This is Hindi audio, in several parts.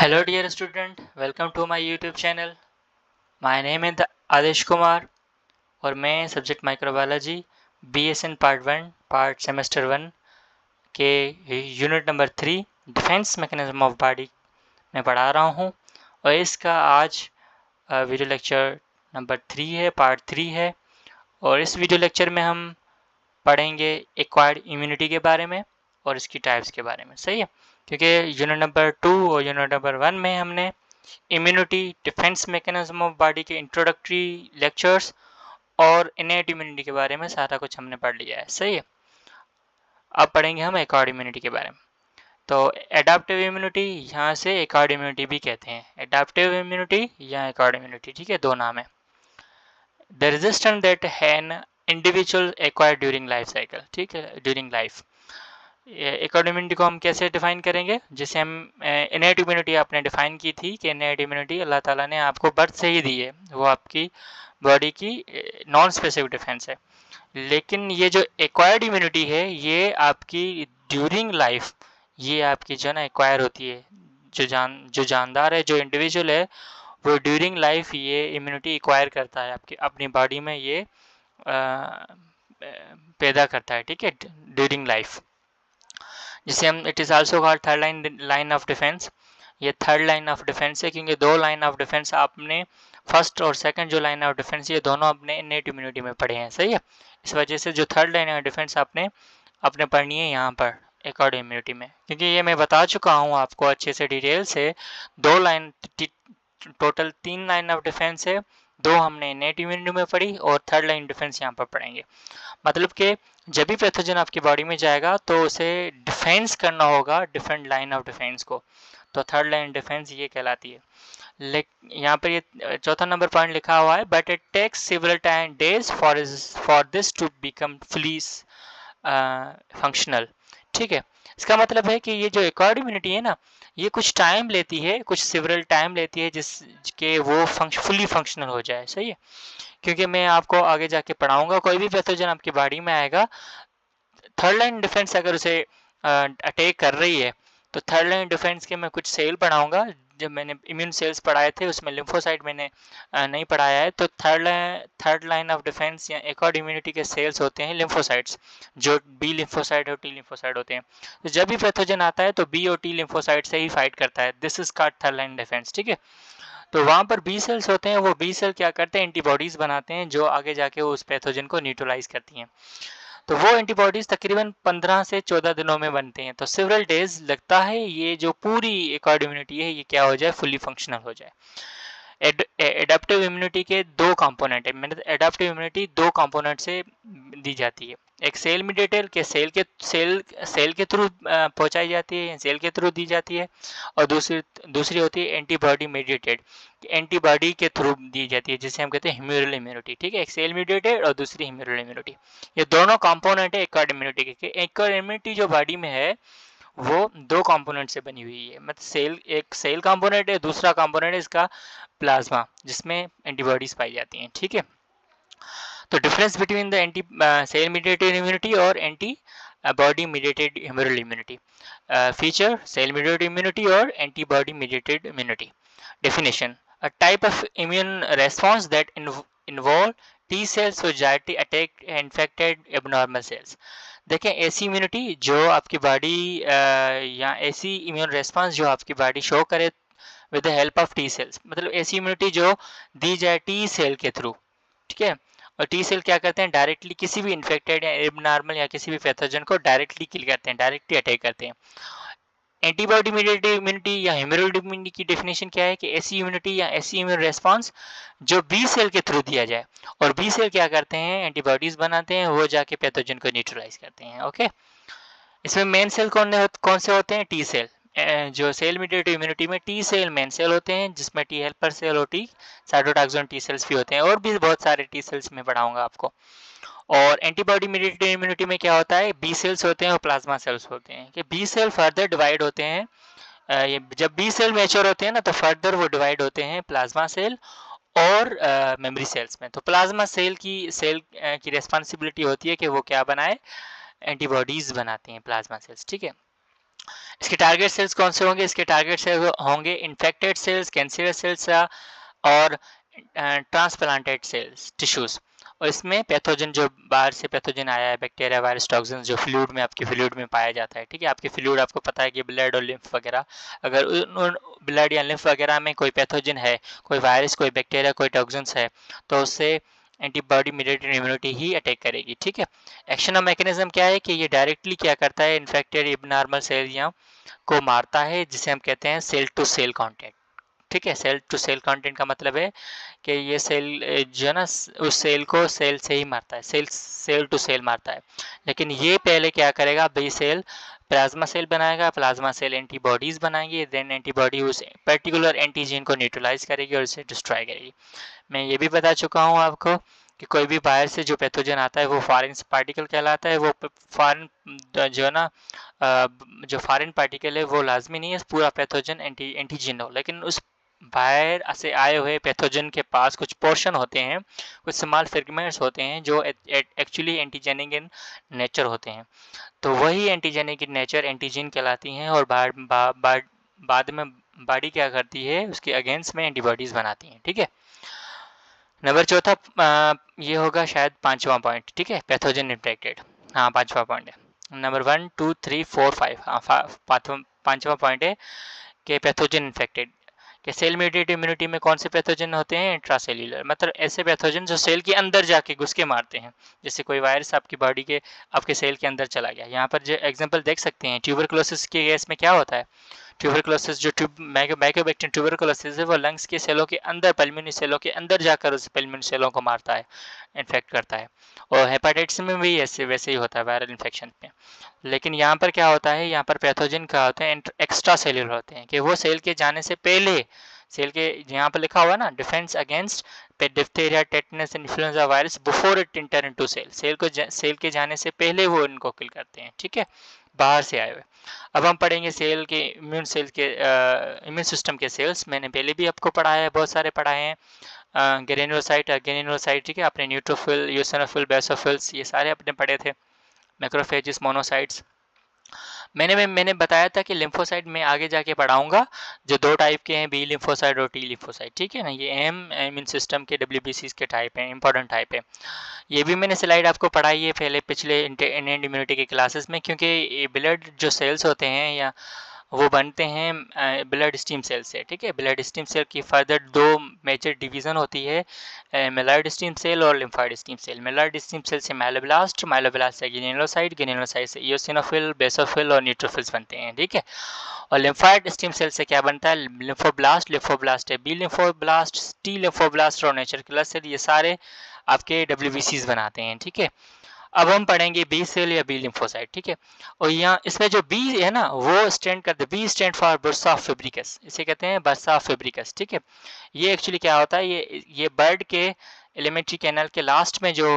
Hello dear student, welcome to my YouTube channel. My name is आदेश कुमार और मैं subject microbiology BSN part 1 part semester 1 के unit number 3 defence mechanism of body में पढ़ा रहा हूँ और इसका आज वीडियो लेक्चर नंबर 3 है, पार्ट 3 है। और इस वीडियो लेक्चर में हम पढ़ेंगे एक्वायर्ड इम्यूनिटी के बारे में और इसकी टाइप्स के बारे में। सही है, क्योंकि यूनिट नंबर 2 और यूनिट नंबर 1 में हमने immunity, defence mechanism of body के इंट्रोडक्टरी लेक्चर्स और इनेट इम्यूनिटी के बारे में सारा कुछ हमने पढ़ लिया है। सही है, अब पढ़ेंगे हम एक्वायर्ड इम्यूनिटी के बारे में। तो एडाप्टिव इम्यूनिटी, यहाँ से एक्वायर्ड इम्यूनिटी भी कहते हैं, एडाप्टिव इम्यूनिटी या एक्वायर्ड इम्यूनिटी, ठीक है, दो नाम है। The resistance that an individual acquired during life cycle, ठीक है, ड्यूरिंग लाइफ। एक्वायर्ड इम्यूनिटी को हम कैसे डिफाइन करेंगे, जिसे हम इनेट इम्यूनिटी आपने डिफाइन की थी कि इनेट इम्यूनिटी अल्लाह ताला ने आपको बर्थ से ही दी है, वो आपकी बॉडी की नॉन स्पेसिफिक डिफेंस है। लेकिन ये जो एक्वायर्ड इम्यूनिटी है ये आपकी ड्यूरिंग लाइफ, ये आपकी जो ना एक्वायर होती है, जो जानदार है, जो इंडिविजुअल है, वो ड्यूरिंग लाइफ ये इम्यूनिटी एक्वायर करता है, आपकी अपनी बॉडी में ये पैदा करता है, ठीक है, ड्यूरिंग लाइफ, जिसे हम it is also called third line of defence. ये थर्ड लाइन ऑफ डिफेंस है क्योंकि दो लाइन ऑफ डिफेंस आपने फर्स्ट और सेकंड जो लाइन ऑफ डिफेंस ये दोनों अपने इनेट इम्यूनिटी में पढ़े हैं। सही है, इस वजह से जो थर्ड लाइन ऑफ डिफेंस आपने पढ़नी है यहाँ पर एक्वायर्ड इम्यूनिटी में, क्योंकि ये मैं बता चुका हूँ आपको अच्छे से डिटेल से। दो line, total 3 line of defence है, 2 हमने इनेट इम्यूनिटी में पढ़ी और थर्ड लाइन डिफेंस यहाँ पर पढ़ेंगे। मतलब कि जब भी पैथोजन आपकी बॉडी में जाएगा तो उसे डिफेंस करना होगा डिफरेंट लाइन ऑफ डिफेंस को, तो थर्ड लाइन डिफेंस ये कहलाती है। यहाँ पर ये चौथा नंबर पॉइंट लिखा हुआ है, but it takes several time days for this to become fully functional, ठीक है। इसका मतलब है कि ये जो एक्वायर्ड इम्यूनिटी है ना, ये कुछ टाइम लेती है, कुछ सेवरल टाइम लेती है जिसके वो फुली फंक्शनल हो जाए। सही है, क्योंकि मैं आपको आगे जाके पढ़ाऊंगा, कोई भी पैथोजन आपकी बॉडी में आएगा, थर्ड लाइन डिफेंस अगर उसे अटैक कर रही है तो थर्ड लाइन डिफेंस के मैं कुछ सेल पढ़ाऊंगा। जब मैंने इम्यून सेल्स पढ़ाए थे उसमें लिम्फोसाइट मैंने नहीं पढ़ाया है, तो थर्ड लाइन ऑफ डिफेंस या एक्वायर्ड इम्यूनिटी के सेल्स होते हैं लिम्फोसाइट्स, जो बी लिम्फोसाइट और टी लिम्फोसाइट होते हैं। तो जब भी पैथोजन आता है तो बी और टी लिम्फोसाइट से ही फाइट करता है, this is called third line defence, ठीक है। तो वहाँ पर बी सेल्स होते हैं, वो बी सेल क्या करते हैं, एंटीबॉडीज बनाते हैं जो आगे जाके उस पैथोजन को न्यूट्रलाइज करती हैं। तो वो एंटीबॉडीज तकरीबन 15 से 14 दिनों में बनते हैं, तो सेवरल डेज लगता है ये जो पूरी एक्वायर्ड इम्यूनिटी है ये क्या हो जाए, फुली फंक्शनल हो जाए। एडाप्टिव इम्यूनिटी के दो कंपोनेंट है, मतलब एडाप्टिव इम्यूनिटी दो कंपोनेंट से दी जाती है, एक सेल मीडिएटेड के सेल के थ्रू पहुंचाई जाती है, सेल के थ्रू दी जाती है, और दूसरी होती है एंटीबॉडी मीडिएटेड, एंटीबॉडी के थ्रू दी जाती है, जिसे हम कहते हैं ह्यूमरल इम्यूनिटी, ठीक है। एक सेल मीडिएटेड और दूसरी ह्यूमरल इम्यूनिटी, ये दोनों कंपोनेंट है एक्वायर्ड इम्यूनिटी के। एक्वायर्ड इम्यूनिटी जो बॉडी में है वो दो कंपोनेंट से बनी हुई है, मतलब एक सेल कंपोनेंट है, दूसरा कंपोनेंट है इसका प्लाज्मा, जिसमें एंटीबॉडीज पाई जाती हैं, ठीक है। तो difference between the anti cell mediated immunity और antibody mediated humoral immunity, feature cell mediated immunity और antibody mediated immunity. Definition, a type of immune response that involve T cells which directly attack infected abnormal cells। देखें, ऐसी इम्यूनिटी जो आपकी बॉडी या ऐसी इम्यून रेस्पॉन्स जो आपकी बॉडी शो करे with the help of T cells, मतलब ऐसी इम्यूनिटी जो दी जाए टी सेल के थ्रू, ठीक है। और टी सेल क्या करते हैं, डायरेक्टली किसी भी इन्फेक्टेड या एबनॉर्मल या किसी भी पैथोजन को डायरेक्टली किल करते हैं, डायरेक्टली अटैक करते हैं। एंटीबॉडी मीडिएटेड इम्यूनिटी या ह्यूमरल इम्यूनिटी की डेफिनेशन क्या है कि ऐसी इम्यूनिटी या ऐसी इम्यून रेस्पॉन्स जो बी सेल के थ्रू दिया जाए, और बी सेल क्या करते हैं, एंटीबॉडीज बनाते हैं, वो जाके पैथोजन को न्यूट्रलाइज करते हैं। ओके, इसमें मेन सेल कौन से होते हैं, टी सेल। जो सेल मीडिएटेड इम्यूनिटी में टी सेल मेन सेल होते हैं, जिसमें टी हेल्पर सेल और टी साइटोटॉक्सिन टी सेल्स भी होते हैं, और भी बहुत सारे टी सेल्स में पढ़ाऊंगा आपको। और एंटीबॉडी मीडिएटेड इम्यूनिटी में क्या होता है, बी सेल्स होते हैं और प्लाज्मा सेल्स होते हैं, कि बी सेल फर्दर डिवाइड होते हैं, जब बी सेल मैच्योर होते हैं ना तो फर्दर वो डिवाइड होते हैं प्लाज्मा सेल और मेमोरी सेल्स में। तो प्लाज्मा सेल की रिस्पॉन्सिबिलिटी होती है कि वो क्या बनाए, एंटीबॉडीज बनाते हैं प्लाज्मा सेल्स, ठीक है। इसके टारगेट सेल्स कौन से होंगे? इसके टारगेट सेल्स होंगे इन्फेक्टेड सेल्स, कैंसरस सेल्स और ट्रांसप्लांटेड सेल्स टिश्यूज। और इसमें पैथोजन जो बाहर से पैथोजन आया है, बैक्टीरिया, वायरस, टॉक्सिन जो फ्लूइड में, आपके फ्लूइड में पाया जाता है, ठीक है। आपके फ्लूइड आपको पता है कि ब्लड और लिम्फ वगैरह, अगर उन ब्लड या लिम्फ वगैरह में कोई पैथोजन है, कोई वायरस, कोई बैक्टीरिया, कोई टॉक्सिन्स है, तो उससे एंटीबॉडी मेडिएटेड इम्यूनिटी ही अटैक करेगी, ठीक है। एक्शन ऑफ मैकेनिज्म क्या है कि ये डायरेक्टली क्या करता है, इन्फेक्टेड एबनॉर्मल सेल को मारता है, जिसे हम कहते हैं सेल टू सेल कांटेक्ट, ठीक है। सेल टू सेल कांटेक्ट का मतलब है कि ये सेल जो है ना, उस सेल को सेल से ही मारता है, सेल टू सेल मारता है। लेकिन ये पहले क्या करेगा, बी सेल प्लाज्मा सेल बनाएगा, प्लाज्मा सेल एंटीबॉडीज बनाएगी, देन एंटीबॉडी उस पर्टिकुलर एंटीजन को न्यूट्रलाइज करेगी और उसे डिस्ट्रॉय करेगी। मैं ये भी बता चुका हूँ आपको कि कोई भी बाहर से जो पैथोजन आता है वो फॉरेन पार्टिकल कहलाता है। वो फॉरेन जो है ना, जो फॉरेन पार्टिकल है वो लाजमी नहीं है पूरा पैथोजन एंटीजन हो, लेकिन उस बाहर से आए हुए पैथोजन के पास कुछ पोर्शन होते हैं, कुछ स्मॉल फ्रेगमेंट्स होते हैं जो एक्चुअली एंटीजेनिक इन नेचर होते हैं। तो वही एंटीजेनिक इन नेचर एंटीजन कहलाती हैं, और बाद में बॉडी क्या करती है, उसके अगेंस्ट में एंटीबॉडीज बनाती हैं, ठीक है। नंबर चौथा, ये होगा शायद 5वां पॉइंट, ठीक है, पैथोजन इन्फेक्टेड। हाँ 5वां पॉइंट है। नंबर 1 2 3 4 5, हाँ 5वां पॉइंट है कि पैथोजन इन्फेक्टेड कि सेल मेडिएटेड इम्यूनिटी में कौन से पैथोजन होते हैं, इंट्रासेल्यूलर, मतलब ऐसे पैथोजन जो सेल के अंदर जाके घुस के मारते हैं। जैसे कोई वायरस आपकी बॉडी के, आपके सेल के अंदर चला गया। यहाँ पर जो एग्जांपल देख सकते हैं, ट्यूबरकुलोसिस के केस में क्या होता है, ट्यूबरकुलोसिस जो माइकोबैक्टीरियम ट्यूबरकुलोसिस है, वो लंग्स के सेलों के अंदर, पल्मोनरी सेलों के अंदर जाकर उस पल्मोनरी सेलों को मारता है, इन्फेक्ट करता है। और हेपेटाइटिस में भी ऐसे वैसे ही होता है, वायरल इन्फेक्शन में। लेकिन यहाँ पर क्या होता है, यहाँ पर पैथोजन क्या होते हैं, एक्स्ट्रा सेल्यूलर होते हैं, कि वो सेल के जाने से पहले, सेल के यहाँ पर लिखा हुआ है ना, defence against diphtheria, tetanus, influenza virus before it enter into cell, cell के जाने से पहले वो इनको किल करते हैं, ठीक है, बाहर से आए हुए। अब हम पढ़ेंगे सेल के इम्यून सिस्टम के सेल्स। मैंने पहले भी आपको पढ़ाया है, बहुत सारे पढ़ाए हैं, ग्रेन्युलोसाइट, ठीक है, अपने न्यूट्रोफिल, यूसिनोफिल, बेसोफिल्स, ये सारे अपने पढ़े थे, मैक्रोफेजेस, मोनोसाइट्स। मैंने बताया था कि लिम्फोसाइट में आगे जाके पढ़ाऊंगा, जो 2 टाइप के हैं, बी लिम्फोसाइट और टी लिम्फोसाइट, ठीक है ना। ये इम्यून सिस्टम के WBCs के टाइप हैं, इंपॉर्टेंट टाइप है। ये भी मैंने स्लाइड आपको पढ़ाई है पहले पिछले इनेंट इम्यूनिटी के क्लासेस में, क्योंकि ब्लड जो सेल्स होते हैं या वो बनते हैं ब्लड स्टीम सेल से, ठीक है। ब्लड स्टीम सेल की फर्दर 2 मेजर डिवीज़न होती है, मेलॉइड स्टीम सेल और lymphoid stem cell. Myeloid stem cell से माइलोब्लास्ट से ग्रेनुलोसाइट से इयोसिनोफिल, बेसोफिल और न्यूट्रोफिल्स बनते हैं, ठीक है। और लिम्फॉइड स्टीम सेल से क्या बनता है, लिम्फोब्लास्ट है, बी लिम्फोब्लास्ट, टी लिम्फोब्लास्ट और नेचुरल किलर सेल, ये सारे आपके WBCs बनाते हैं, ठीक है। अब हम पढ़ेंगे बी सेल या बी लिम्फोसाइट, ठीक है। और यहाँ इसमें जो बी है ना, वो स्टैंड करते, B stand for bursa Fabricius, इसे कहते हैं बर्सा फेब्रिकस, ठीक है। ये एक्चुअली क्या होता है, ये बर्ड के एलिमेंट्री कैनल के लास्ट में जो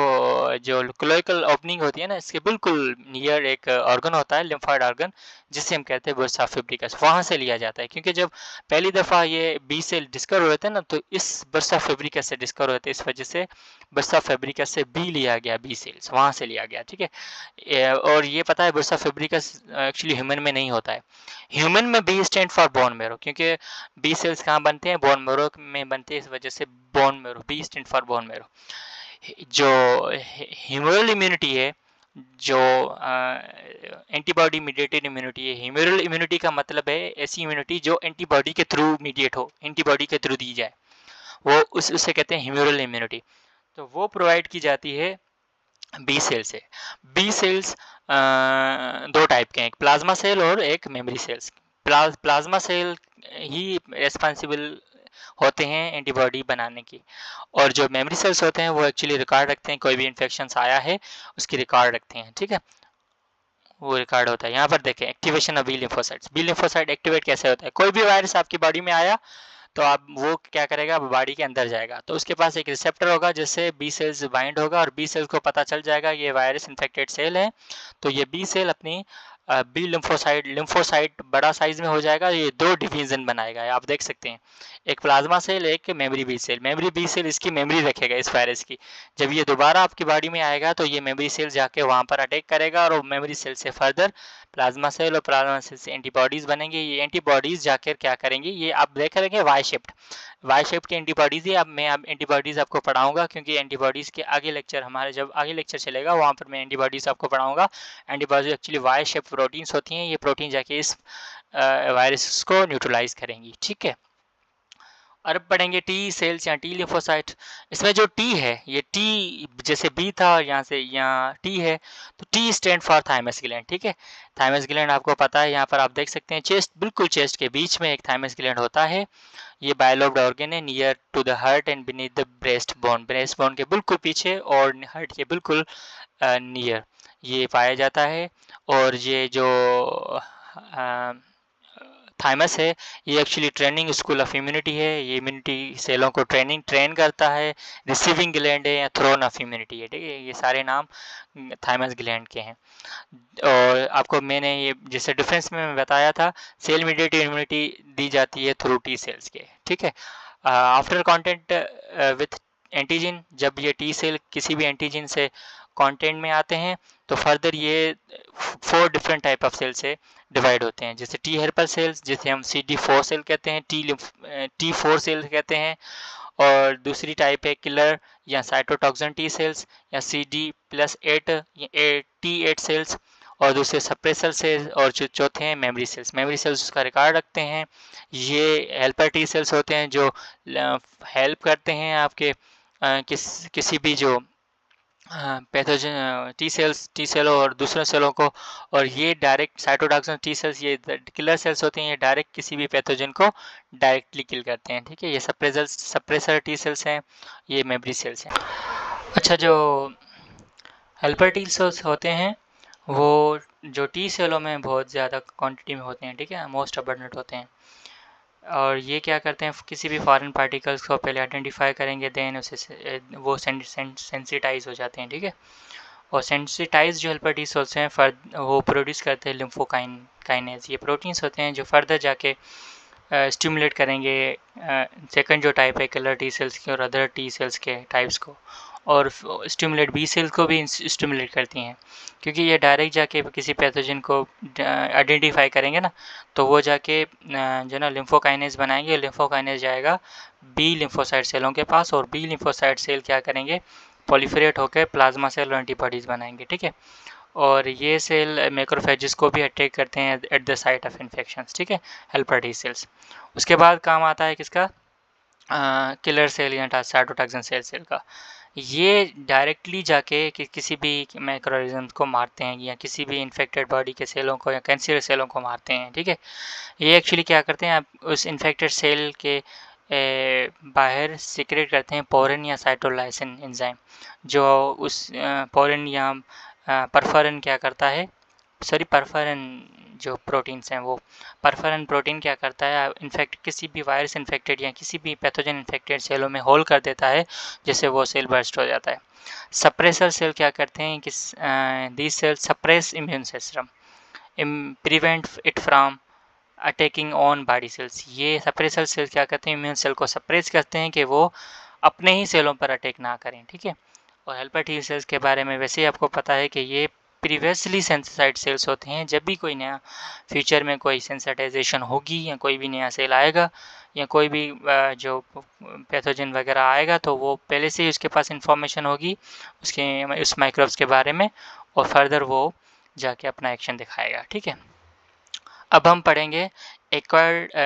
क्लोइकल ओपनिंग होती है ना, इसके बिल्कुल नियर एक ऑर्गन होता है, लिम्फॉइड ऑर्गन, जिसे हम कहते हैं बर्सा फेब्रिकस, वहाँ से लिया जाता है। क्योंकि जब पहली दफ़ा ये बी सेल डिस्कवर हुए थे ना, तो इस बर्सा फेब्रिकस से डिस्कवर हुए थे, इस वजह से बर्सा फेब्रिकस से बी लिया गया, बी सेल्स वहाँ से लिया गया, ठीक है। और ये पता है बर्सा फेब्रिकस एक्चुअली ह्यूमन में नहीं होता है। ह्यूमन में B stand for bone marrow, क्योंकि बी सेल्स कहाँ बनते हैं, बोन मेरो में बनते हैं, इस वजह से bone marrow, B stand for bone marrow. जो ह्यूमरल इम्यूनिटी है, जो एंटीबॉडी मीडिएटेड इम्यूनिटी है, ह्यूमरल इम्यूनिटी का मतलब है ऐसी इम्यूनिटी जो एंटीबॉडी के थ्रू मीडिएट हो, एंटीबॉडी के थ्रू दी जाए, वो उसे कहते हैं ह्यूमरल इम्यूनिटी। तो वो प्रोवाइड की जाती है बी सेल से। बी सेल्स 2 टाइप के हैं, एक प्लाज्मा सेल और एक मेमोरी सेल्स। प्लाज्मा सेल ही रेस्पॉन्सिबल होते हैं एंटीबॉडी बनाने की, और जो मेमोरी सेल्स होते हैं वो एक्चुअली रिकॉर्ड रखते हैं, कोई भी इन्फेक्शन आया है उसकी रिकॉर्ड रखते हैं, ठीक है, वो रिकॉर्ड होता है। यहाँ पर देखें activation of B lymphocytes. B lymphocyte activate कैसे होता है, कोई भी वायरस आपकी बॉडी में आया तो आप वो क्या करेगा, बॉडी के अंदर जाएगा, तो उसके पास एक रिसेप्टर होगा जिससे बी सेल्स बाइंड होगा, और बी सेल्स को पता चल जाएगा ये वायरस इन्फेक्टेड सेल है, तो ये बी सेल अपनी बी लिम्फोसाइट बड़ा साइज में हो जाएगा, ये 2 डिवीजन बनाएगा, आप देख सकते हैं, एक प्लाज्मा सेल, एक memory B cell. Memory B cell इसकी मेमोरी रखेगा इस वायरस की। जब ये दोबारा आपकी बॉडी में आएगा तो ये मेमोरी सेल जाके वहाँ पर अटैक करेगा और मेमोरी सेल से फर्दर प्लाज्मा सेल और प्लाज्मा सेल से एंटीबॉडीज़ बनेंगे। ये एंटीबॉडीज़ जाकर क्या करेंगे, ये आप देख रहे वाई शेप्ड की एंटीबॉडीज़ ही। अब मैं एंटीबॉडीज़ आपको पढ़ाऊंगा, क्योंकि एंटीबॉडीज़ के आगे लेक्चर हमारे जब आगे लेक्चर चलेगा वहाँ पर मैं एंटीबॉडीज़ आपको पढ़ाऊंगा। Antibodies actually Y shape proteins होती हैं, ये प्रोटीन जाके इस वायरस को न्यूट्रलाइज करेंगी, ठीक है। और अब पढ़ेंगे टी सेल्स या टी लिम्फोसाइट। इसमें जो टी है, ये टी जैसे बी था और यहाँ से यहाँ टी है, तो T stand for thymus gland, ठीक है। थाइमस ग्लैंड आपको पता है, यहाँ पर आप देख सकते हैं चेस्ट, बिल्कुल चेस्ट के बीच में एक थाइमस ग्लैंड होता है। ये बायलोब्ड ऑर्गन है, near to the heart and beneath the breast bone के बिल्कुल पीछे और हार्ट के बिल्कुल नियर ये पाया जाता है। और ये जो थाइमस है, ये actually training school of immunity है, ये इम्यूनिटी सेलों को ट्रेन करता है। रिसीविंग ग्लैंड है या थ्रोन ऑफ इम्यूनिटी है, ठीक है। ये सारे नाम थाइमस ग्लैंड के हैं। और आपको मैंने ये जैसे डिफरेंस में बताया था, सेल मीडिएटेड इम्यूनिटी दी जाती है थ्रू टी सेल्स के, ठीक है। आफ्टर कॉन्टेंट विथ एंटीजन, जब ये टी सेल किसी भी एंटीजन से कंटेंट में आते हैं तो फर्दर ये 4 डिफरेंट टाइप ऑफ सेल से डिवाइड होते हैं, जैसे टी हेल्पर सेल्स, जिसे हम CD4 सेल कहते हैं, T4 सेल कहते हैं। और दूसरी टाइप है किलर या साइटोटॉक्सिन टी सेल्स या CD+8 T8 सेल्स। और दूसरे सप्रेसर सेल्स, और जो चौथे हैं मेमोरी सेल्स उसका रिकॉर्ड रखते हैं। ये हेल्पर टी सेल्स होते हैं जो हेल्प करते हैं आपके किसी भी जो पैथोजन टी सेलों और दूसरे सेलों को। और ये डायरेक्ट साइटोटॉक्सिन टी सेल्स, ये किलर सेल्स होते हैं, ये डायरेक्ट किसी भी पैथोजन को डायरेक्टली किल करते हैं, ठीक है। ये सप्रेसर टी सेल्स हैं, ये मेमोरी सेल्स हैं। अच्छा, जो हेल्पर टी सेल्स होते हैं वो जो टी सेलों में बहुत ज़्यादा क्वांटिटी में होते हैं, ठीक है, मोस्ट अबंडेंट होते हैं। और ये क्या करते हैं, किसी भी फॉरेन पार्टिकल्स को पहले आइडेंटिफाई करेंगे, देन उसे वो सेंसिटाइज हो जाते हैं, ठीक है। और सेंसिटाइज जो हेल्पर टी सेल्स हैं वो प्रोड्यूस करते हैं लिम्फोकाइनेज। ये प्रोटीन्स होते हैं जो फर्दर जाके स्टिमुलेट करेंगे सेकंड जो टाइप है किलर टी सेल्स के और अदर टी सेल्स के टाइप्स को, और स्टिमुलेट बी सेल्स को भी स्टिमुलेट करती हैं, क्योंकि ये डायरेक्ट जाके किसी पैथोजन को आइडेंटिफाई करेंगे ना, तो वो जाके जो ना लिम्फोकाइनेज बनाएंगे। लिम्फोकाइनेज जाएगा बी लिम्फोसाइट सेलों के पास, और बी लिम्फोसाइट सेल क्या करेंगे, पॉलीफरेट होकर प्लाज्मा सेल और एंटीबॉडीज़ बनाएंगे, ठीक है। और ये सेल मैक्रोफेजेस को भी अटैक करते हैं at the site of infection, ठीक है, हेल्पर टी सेल्स। उसके बाद काम आता है किसका, किलर सेल या साइटोटॉक्सिन सेल का। ये डायरेक्टली जाके किसी भी मैक्रोऑर्गेनिज्म को मारते हैं या किसी भी इन्फेक्टेड बॉडी के सेलों को या कैंसर सेलों को मारते हैं, ठीक है। ये एक्चुअली क्या करते हैं, आप उस इन्फेक्टेड सेल के बाहर सीक्रेट करते हैं पोरिन या साइटोलाइसिन एंजाइम, जो उस पोरिन या परफरन क्या करता है, परफरन जो प्रोटीन्स हैं, वो परफरन प्रोटीन क्या करता है, इनफेक्ट किसी भी वायरस इन्फेक्टेड या किसी भी पैथोजन इन्फेक्टेड सेलों में होल कर देता है, जिससे वो सेल बर्स्ट हो जाता है। सप्रेसर सेल क्या करते हैं कि these cell suppress immune system, prevent it from attacking on body cells. ये सप्रेसर सेल क्या करते हैं, इम्यून सेल को सप्रेस करते हैं कि वो अपने ही सेलों पर अटैक ना करें, ठीक है। और हेल्पर टी सेल्स के बारे में वैसे ही आपको पता है कि ये प्रीवियसली सेंसिटाइज्ड सेल्स होते हैं। जब भी कोई नया फ्यूचर में कोई सेंसिटाइजेशन होगी या कोई भी नया सेल आएगा या कोई भी जो पैथोजन वगैरह आएगा, तो वो पहले से ही उसके पास इंफॉर्मेशन होगी उसके उस माइक्रोब्स के बारे में, और फर्दर वो जाके अपना एक्शन दिखाएगा, ठीक है। अब हम पढ़ेंगे एक्वायर्ड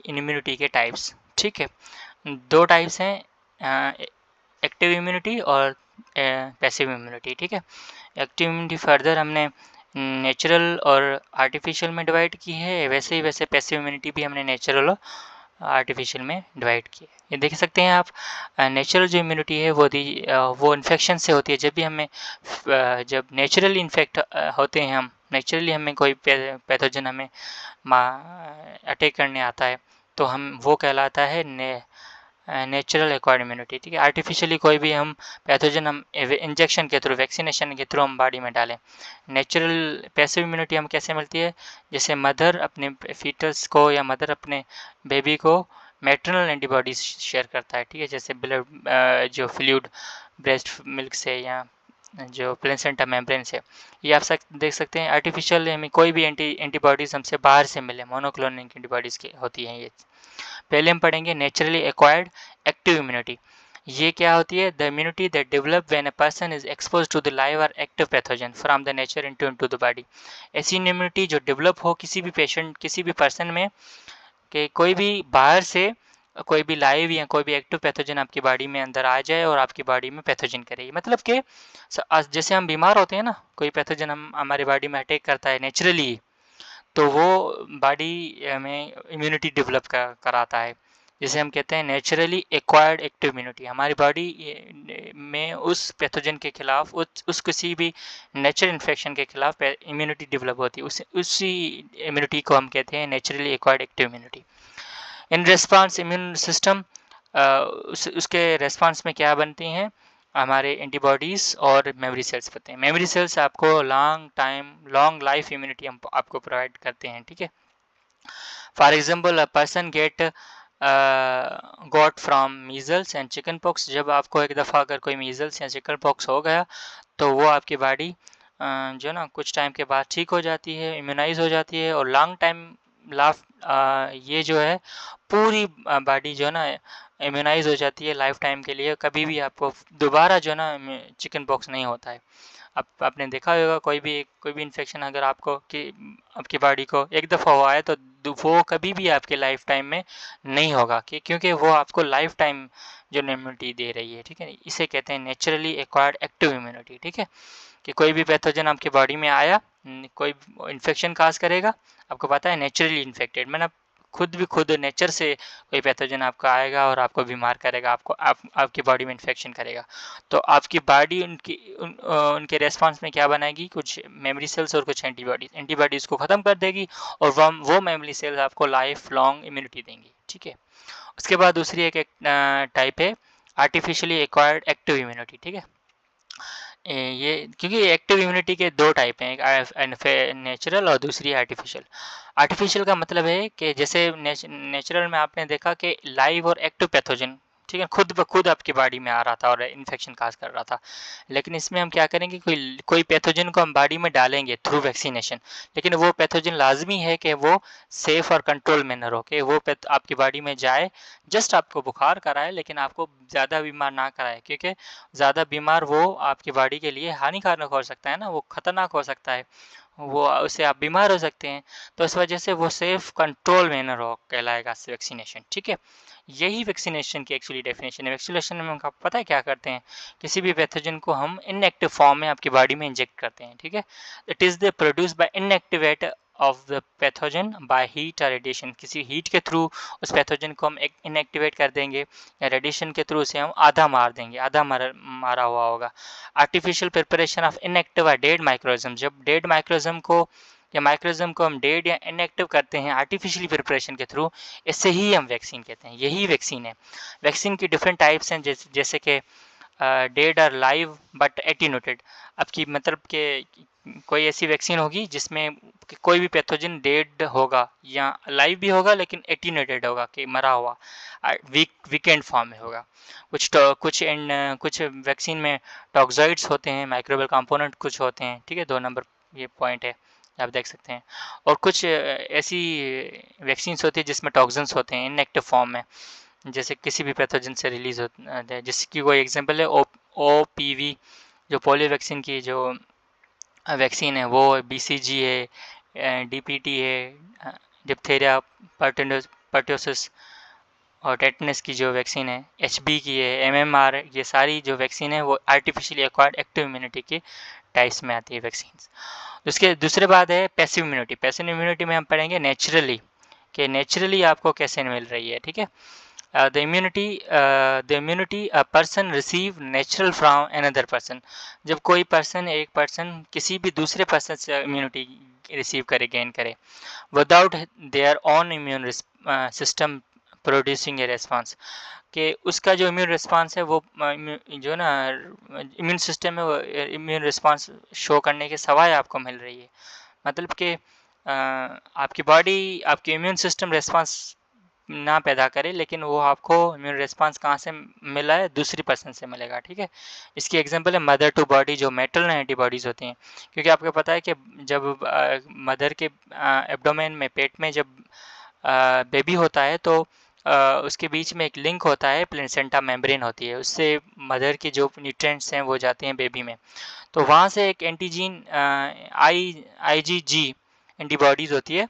इम्यूनिटी के टाइप्स, ठीक है। 2 टाइप्स हैं, एक्टिव इम्यूनिटी और पैसिव इम्यूनिटी, ठीक है। एक्टिव इम्यूनिटी फर्दर हमने नेचुरल और आर्टिफिशियल में डिवाइड की है, वैसे ही पैसिव इम्यूनिटी भी हमने नेचुरल और आर्टिफिशियल में डिवाइड की है। ये देख सकते हैं आप, नेचुरल जो इम्यूनिटी है वो इन्फेक्शन से होती है। जब भी हमें जब नेचुरली इन्फेक्ट होते हैं हम, नेचुरली हमें कोई पैथोजन हमें अटैक करने आता है, तो हम वो कहलाता है नेचुरल एक्वायर्ड इम्यूनिटी, ठीक है। आर्टिफिशियली कोई भी हम पैथोजन हम इंजेक्शन के थ्रू, वैक्सीनेशन के थ्रू हम बॉडी में डालें। नेचुरल पैसिव इम्यूनिटी हम कैसे मिलती है, जैसे मदर अपने फीटस को या मदर अपने बेबी को मैटरनल एंटीबॉडीज शेयर करता है, ठीक है, जैसे ब्लड जो फ्लूइड ब्रेस्ट मिल्क से या जो प्लेसेंटा मेम्ब्रेन से। ये आप देख सकते हैं आर्टिफिशियल हमें कोई भी एंटीबॉडीज़ हमसे बाहर से मिले, मोनोक्लोनल एंटीबॉडीज़ की होती हैं ये। पहले हम पढ़ेंगे नेचुरली एक्वायर्ड एक्टिव इम्यूनिटी। ये क्या होती है, the immunity that develop when a person is expose to the live और active pathogen from the nature into the body. ऐसी इम्यूनिटी जो डेवलप हो किसी भी पेशेंट, किसी भी पर्सन में, कि कोई भी बाहर से कोई भी लाइव या कोई भी एक्टिव पैथोजन आपकी बॉडी में अंदर आ जाए और आपकी बॉडी में पैथोजन करे। मतलब कि जैसे हम बीमार होते हैं ना, कोई पैथोजन हम हमारी बॉडी में अटैक करता है नेचुरली, तो वो बॉडी में इम्यूनिटी डेवलप कराता है, जिसे हम कहते हैं नेचुरली एक्वायर्ड एक्टिव इम्यूनिटी। हमारी बॉडी में उस पैथोजन के खिलाफ, उस किसी भी नेचुरल इन्फेक्शन के खिलाफ इम्यूनिटी डेवलप होती है, उसी इम्यूनिटी को हम कहते हैं naturally acquired active immunity. In response immune system उसके रेस्पॉन्स में क्या बनती हैं, हमारे एंटीबॉडीज़ और मेमोरी सेल्स बनते हैं। मेमोरी सेल्स आपको लॉन्ग लाइफ इम्यूनिटी हम आपको प्रोवाइड करते हैं, ठीक है। For example a person got from measles and chicken pox. जब आपको एक दफ़ा अगर कोई मीजल्स या चिकन पॉक्स हो गया तो वो आपकी बॉडी जो ना कुछ टाइम के बाद ठीक हो जाती है, इम्यूनाइज हो जाती है, और लॉन्ग टाइम ये जो है पूरी बॉडी जो ना इम्यूनाइज हो जाती है लाइफ टाइम के लिए। कभी भी आपको दोबारा जो ना चिकन पॉक्स नहीं होता है। आपने देखा होगा कोई भी इन्फेक्शन अगर आपकी बॉडी को एक दफ़ा हुआ है तो वो कभी भी आपके लाइफ टाइम में नहीं होगा, क्योंकि वो आपको लाइफ टाइम जो इम्यूनिटी दे रही है, ठीक है। इसे कहते हैं नेचुरली एक्वायर्ड एक्टिव इम्यूनिटी, ठीक है। कि कोई भी पैथोजन आपकी बॉडी में आया, कोई इन्फेक्शन काज करेगा, आपको पता है नेचुरली इन्फेक्टेड, मैंने खुद नेचर से कोई पैथोजन आपका आएगा और आपको बीमार करेगा, आपकी बॉडी में इन्फेक्शन करेगा, तो आपकी बॉडी उनके रेस्पॉन्स में क्या बनाएगी, कुछ मेमोरी सेल्स और कुछ एंटीबॉडीज़ को ख़त्म कर देगी, और वो मेमोरी सेल्स आपको लाइफ लॉन्ग इम्यूनिटी देंगी, ठीक है। उसके बाद दूसरी एक टाइप है आर्टिफिशियली एक्वायर्ड एक्टिव इम्यूनिटी, ठीक है। ये क्योंकि एक्टिव इम्यूनिटी के दो टाइप हैं, एक नेचुरल और दूसरी आर्टिफिशियल। आर्टिफिशियल का मतलब है कि जैसे नेचुरल में आपने देखा कि लाइव और एक्टिव पैथोजन, ठीक है, खुद ब खुद आपकी बॉडी में आ रहा था और इन्फेक्शन काज कर रहा था। लेकिन इसमें हम क्या करेंगे, कोई पैथोजन को हम बॉडी में डालेंगे थ्रू वैक्सीनेशन, लेकिन वो पैथोजन लाजमी है कि वो सेफ और कंट्रोल मैनर हो, कि वो आपकी बॉडी में जाए, जस्ट आपको बुखार कराए लेकिन आपको ज़्यादा बीमार ना कराए, क्योंकि ज़्यादा बीमार वो आपकी बॉडी के लिए हानिकारक हो सकता है ना, वो खतरनाक हो सकता है, वो उससे आप बीमार हो सकते हैं। तो इस वजह से वो सेफ कंट्रोल मैनर हो कहलाएगा वैक्सीनेशन, ठीक है। यही वैक्सीनेशन की एक्चुअली डेफिनेशन है। वैक्सीनेशन में हम पता है क्या करते हैं, किसी भी पैथोजन को हम इनएक्टिव फॉर्म में आपकी बॉडी में इंजेक्ट करते हैं, ठीक है। It is the produce by inactivate of the pathogen by heat और रेडिएशन। किसी हीट के थ्रू उस पैथोजन को हम इनएक्टिवेट कर देंगे, या रेडिएशन के थ्रू उसे हम आधा मार देंगे, आधा मारा हुआ होगा। आर्टिफिशियल प्रिपरेशन ऑफ इनएक्टिव और डेड माइक्रोजम। जब डेड माइक्रोजम को या माइक्रोजम को हम डेड या इनएक्टिव करते हैं आर्टिफिशियली प्रिपरेशन के थ्रू, इससे ही हम वैक्सीन कहते हैं। यही वैक्सीन है। वैक्सीन की डिफरेंट टाइप्स हैं, जैसे कि डेड और लाइव बट एटीन्यूटेड। आपकी मतलब कि कोई ऐसी वैक्सीन होगी जिसमें कोई भी पैथोजन डेड होगा या लाइव भी होगा, लेकिन एटीन्यूटेड होगा, कि मरा हुआ, वीकेंड फॉर्म में होगा। कुछ वैक्सीन में टॉक्सॉइड्स होते हैं, माइक्रोबियल कंपोनेंट कुछ होते हैं, ठीक है। 2 नंबर ये पॉइंट है, आप देख सकते हैं। और कुछ ऐसी वैक्सीन्स होती है जिसमें टॉक्सिन्स होते हैं इनएक्टिव फॉर्म में, जैसे किसी भी पैथोजन से रिलीज होते हैं। जिसकी कोई एग्जांपल है OPV, जो पोलियो वैक्सीन की जो वैक्सीन है, वो BCG है, DPT है, डिप्थेरिया पर्टोसिस, और टेटनस की जो वैक्सीन है HB की है, MMR, ये सारी जो वैक्सीन है वो आर्टिफिशियली एक्वायर्ड एक्टिव इम्यूनिटी के टाइप्स में आती है वैक्सीन। उसके दूसरे बात है पैसिव इम्यूनिटी। पैसिव इम्यूनिटी में हम पढ़ेंगे नेचुरली, कि नेचुरली आपको कैसे मिल रही है, ठीक है। The immunity a person receive natural from another person. जब कोई पर्सन एक पर्सन किसी भी दूसरे पर्सन से इम्यूनिटी रिसीव करे, गेन करे, without their own immune system producing A response, कि उसका जो इम्यून रिस्पांस है वो जो ना इम्यून सिस्टम है वो इम्यून रिस्पांस शो करने के सवाए आपको मिल रही है। मतलब कि आपकी बॉडी आपकी इम्यून सिस्टम रिस्पांस ना पैदा करे, लेकिन वो आपको इम्यून रिस्पांस कहाँ से मिला है, दूसरी पर्सन से मिलेगा। ठीक है, इसकी एग्जांपल है मदर टू बॉडी जो मैटरनल एंटीबॉडीज़ होती हैं। क्योंकि आपको पता है कि जब मदर के एब्डोमेन में, पेट में जब बेबी होता है तो उसके बीच में एक लिंक होता है, प्लेसेंटा मेम्ब्रेन होती है, उससे मदर के जो न्यूट्रिएंट्स हैं वो जाते हैं बेबी में। तो वहाँ से एक एंटीजीन IgG एंटीबॉडीज़ होती है,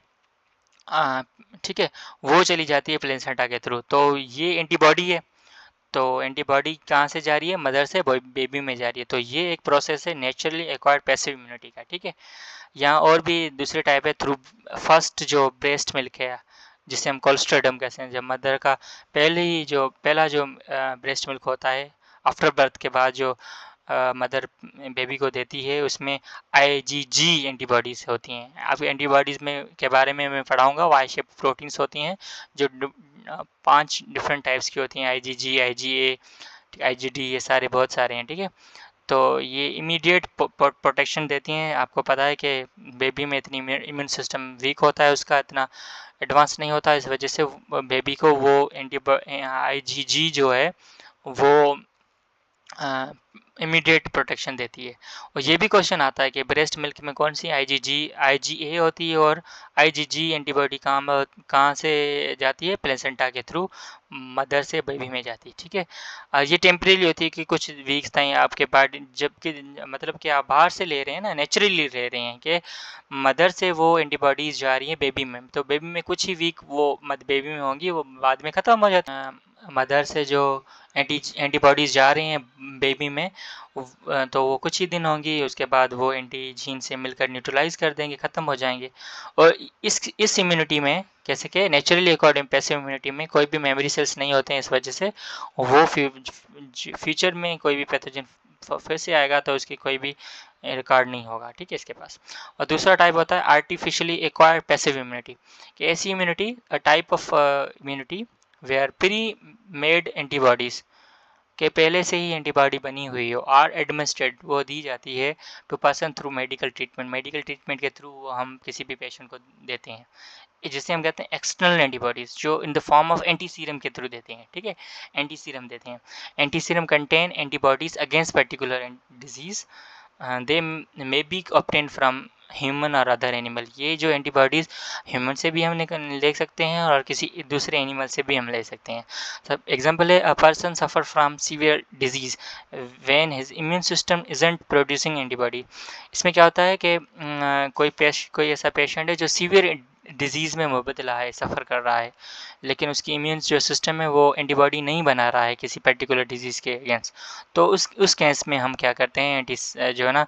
ठीक है, वो चली जाती है प्लेसेंटा के थ्रू। तो ये एंटीबॉडी है। तो एंटीबॉडी कहाँ से जा रही है, मदर से बेबी में जा रही है। तो ये एक प्रोसेस है नेचुरली एक्वायर्ड पैसिव इम्यूनिटी का। ठीक है, यहाँ और भी दूसरे टाइप है थ्रू फर्स्ट जो ब्रेस्ट मिल्क है, जिसे हम कोलोस्ट्रेडम कहते हैं। जब मदर का पहला जो ब्रेस्ट मिल्क होता है आफ्टर बर्थ के बाद, जो मदर बेबी को देती है, उसमें IgG एंटीबॉडीज़ होती हैं। अब एंटीबॉडीज़ में के बारे में मैं पढ़ाऊँगा। वाई शेप प्रोटीन्स होती हैं जो 5 डिफरेंट टाइप्स की होती हैं, IgG, IgA, IgD, ये सारे बहुत सारे हैं। ठीक है, तो ये इमीडिएट प्रोटेक्शन देती हैं। आपको पता है कि बेबी में इतनी इम्यून सिस्टम वीक होता है, उसका इतना एडवांस नहीं होता, इस वजह से बेबी को वो IgG जो है वो इमीडिएट प्रोटेक्शन देती है। और ये भी क्वेश्चन आता है कि ब्रेस्ट मिल्क में कौन सी IgA होती है और IgG एंटीबॉडी कहाँ से जाती है, प्लेसेंटा के थ्रू मदर से बेबी में जाती है। ठीक है, ये टेम्परेरी होती है कि कुछ वीक्स ताईं आपके बॉडी, जबकि मतलब कि आप बाहर से ले रहे हैं ना, नेचुरली ले रहे हैं कि मदर से वो एंटीबॉडीज़ जा रही है बेबी में, तो बेबी में कुछ ही वीक वो बेबी में होंगी, वो बाद में ख़त्म हो जाती है। मदर से जो एंटीबॉडीज़ जा रही हैं बेबी में, तो वो कुछ ही दिन होंगी, उसके बाद वो एंटीजीन से मिलकर न्यूट्रलाइज कर देंगे, ख़त्म हो जाएंगे। और इस इम्यूनिटी में, कैसे कि नेचुरली अकॉर्डिंग पैसिव इम्यूनिटी में कोई भी मेमोरी सेल्स नहीं होते हैं, इस वजह से वो फ्यूचर में कोई भी पैथोजन फिर से आएगा तो उसकी कोई भी रिकॉर्ड नहीं होगा। ठीक है, इसके पास। और दूसरा टाइप होता है आर्टिफिशियली एक्वायर्ड पैसिव इम्यूनिटी, कि ऐसी immunity, a type of immunity where pre made antibodies, के पहले से ही एंटीबॉडी बनी हुई हो, आर एडमिनिस्ट्रेड, वो दी जाती है to person through medical treatment. Medical treatment के थ्रू हम किसी भी पेशेंट को देते हैं, जिसे हम कहते हैं एक्सटर्नल एंटीबॉडीज़, जो in the form of anti serum के थ्रू देते हैं। ठीक है, एंटी सीरम देते हैं। Anti serum contain antibodies against particular disease, they may be obtain from human और अदर एनिमल। ये जो एंटीबॉडीज़ ह्यूमन से भी हम ले सकते हैं और किसी दूसरे एनिमल से भी हम ले सकते हैं। सब एग्जांपल है, a person suffer from severe disease when his immune system isn't producing antibody. इसमें क्या होता है कि कोई ऐसा पेशेंट है जो सीवियर डिजीज़ में मुबतला है, सफ़र कर रहा है, लेकिन उसकी इम्यून जो सिस्टम है वो एंटीबॉडी नहीं बना रहा है किसी पर्टिकुलर डिजीज़ के अगेंस्ट। तो उस केस में हम क्या करते हैं, जो है ना,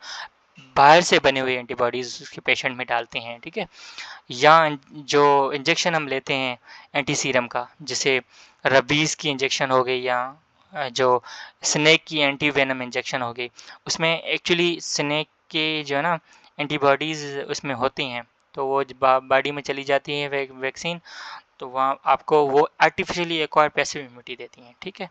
बाहर से बने हुए एंटीबॉडीज़ उसके पेशेंट में डालते हैं। ठीक है, या जो इंजेक्शन हम लेते हैं एंटी सीरम का, जैसे रबीज़ की इंजेक्शन हो गई, या जो स्नेक की एंटी वेनम इंजेक्शन हो गई, उसमें एक्चुअली स्नेक के जो है ना एंटीबॉडीज़ उसमें होती हैं, तो वो बॉडी में चली जाती है वैक्सीन, तो वहाँ आपको वो आर्टिफिशियली एक्वायर्ड पैसिव इम्यूनिटी देती हैं। ठीक है।